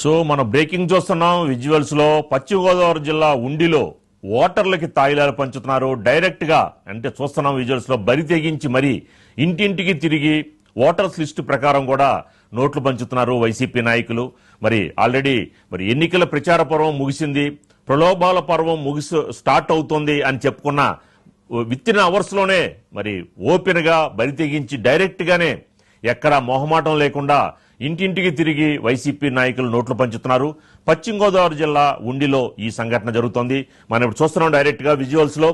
So మనం breaking చూస్తున్నాం visuals లో పశ్చిమ గోదావరి జిల్లా ఉండిలో ఓటర్లకి తాయిలాలు పంచుతున్నారు డైరెక్ట్ గా అంటే చూస్తున్నాం విజువల్స్ లో బరి తెగించి మరి ఇంటింటికి తిరిగి ఓటర్స్ లిస్టు ప్రకారం కూడా నోట్లు పంచుతున్నారు వైసీపీ నాయకులు మరి ఆల్రెడీ మరి ఎన్నికల ప్రచార పర్వం ముగిసింది ప్రలోభాల పర్వం స్టార్ట్ అవుతుంది అని చెప్పుకున్న విత్ ఇన్ అవర్స్ లోనే మరి ఓపెన్ గా బరి తెగించి డైరెక్ట్ గానే ఎక్కడ మొహమాటం లేకుండా ఇంటింటికి తిరిగి వైసీపీ నాయకులు నోట్లు పంచుతున్నారు పశ్చిమ గోదావరి జిల్లా ఉండిలో ఈ సంఘటన జరుగుతోంది మనం ఇప్పుడు చూస్తున్నాం డైరెక్ట్ గా విజువల్స్ లో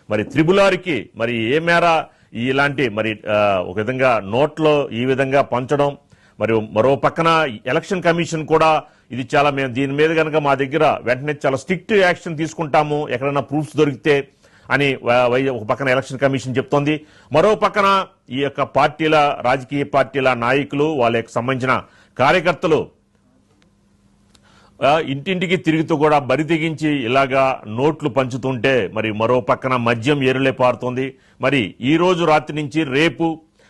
మరి త్రిబులార్కి మరి ఏ మేర ఇలాంటి మరి ఒక విధంగా నోట్లో ఈ విధంగా పంచడం మరి మరో పక్కన ఎలక్షన్ కమిషన్ కూడా ఇది చాలా మేము దీని మీద కనుక మా దగ్గర వెంటనే చాలా స్ట్రిక్ట్ యాక్షన్ తీసుకుంటాము ఎక్కడైనా ప్రూఫ్స్ దొరికితే అని ఒక పక్కన ఎలక్షన్ కమిషన్ చెప్తోంది మరో పక్కన ఈ యొక్క పార్టీల రాజకీయ పార్టీల నాయకులు వాళ్ళకి సంబంధించిన కార్యకర్తలు ఇంటింటికి తిరుగుతూ కూడా బరి తెగించి ఇలాగా నోట్లు పంచుతుంటే మరి మరో పక్కన మద్యం ఏరులే పారుతోంది మరి ఈ రోజు రాత్రి నుంచి రేపు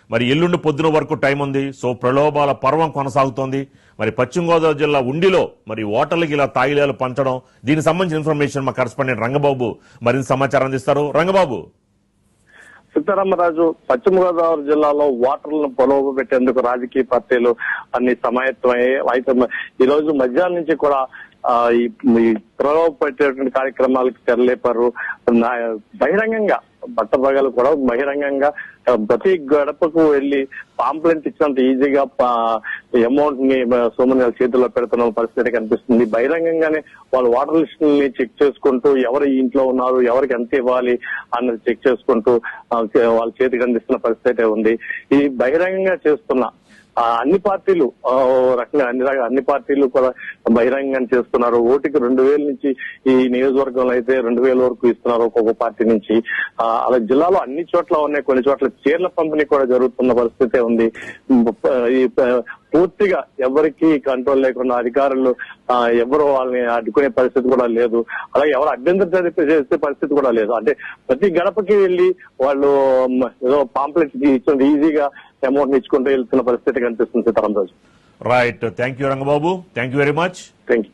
మరి ఎల్లుండి పొద్దున వరకు టైం ఉంది సో ప్రలోభాల పర్వం కొనసాగుతోంది మరి పశ్చిమ గోదావరి జిల్లా ఉండిలో మరి ఓటర్లకి ఇలా తాయిలాలు పంచడం దీనికి సంబంధించిన ఇన్ఫర్మేషన్ మా కరెస్పాండెంట్ రంగబాబు మరింత సమాచారం అందిస్తారు రంగబాబు. సీతారామరాజు, పశ్చిమ గోదావరి జిల్లాలో ఓటర్లను ప్రలోభ పెట్టేందుకు రాజకీయ పార్టీలు అన్ని సమాయత్తమయ్యాయి. అయితే ఈ రోజు మధ్యాహ్నం నుంచి కూడా ఈ ప్రలోభ పెట్టేటువంటి కార్యక్రమాలకు తెరలేపారు. బహిరంగంగా బట్టబగలు కూడా బహిరంగంగా ప్రతి గడపకు వెళ్లి పాంప్లెంట్ ఇచ్చినంత ఈజీగా అమౌంట్ ని సోమని చేతుల్లో పెడుతున్న పరిస్థితి కనిపిస్తుంది. బహిరంగంగానే వాళ్ళు ఓటర్ లిస్ట్ ని చెక్ చేసుకుంటూ ఎవరు ఇంట్లో ఉన్నారు, ఎవరికి ఎంత ఇవ్వాలి అన్నది చెక్ చేసుకుంటూ వాళ్ళ చేతికి అందిస్తున్న పరిస్థితి ఉంది. ఈ బహిరంగంగా చేస్తున్న అన్ని పార్టీలు రకంగా అన్ని పార్టీలు కూడా బహిరంగంగా చేస్తున్నారు. ఓటుకి 2,000 నుంచి ఈ నియోజకవర్గంలో అయితే 2,000 వరకు ఇస్తున్నారు ఒక్కొక్క పార్టీ నుంచి. అలా జిల్లాలో అన్ని చోట్ల ఉన్నాయి, కొన్ని చోట్ల చీరల పంపిణీ కూడా జరుగుతున్న పరిస్థితి ఉంది. ఈ పూర్తిగా ఎవరికి కంట్రోల్ లేకుండా అధికారులు ఎవరు వాళ్ళని అడ్డుకునే పరిస్థితి కూడా లేదు. అలాగే ఎవరు అభ్యంతరం చేసే పరిస్థితి కూడా లేదు. అంటే ప్రతి గడపకి వెళ్లి వాళ్ళు ఏదో పాంప్లెట్ ఇచ్చి ఈజీగా అమౌంట్ ఇచ్చుకుంటూ వెళ్తున్న పరిస్థితి కనిపిస్తుంది. Sitaramaraju. Right, thank you Rangababu, thank you very much. Thank you.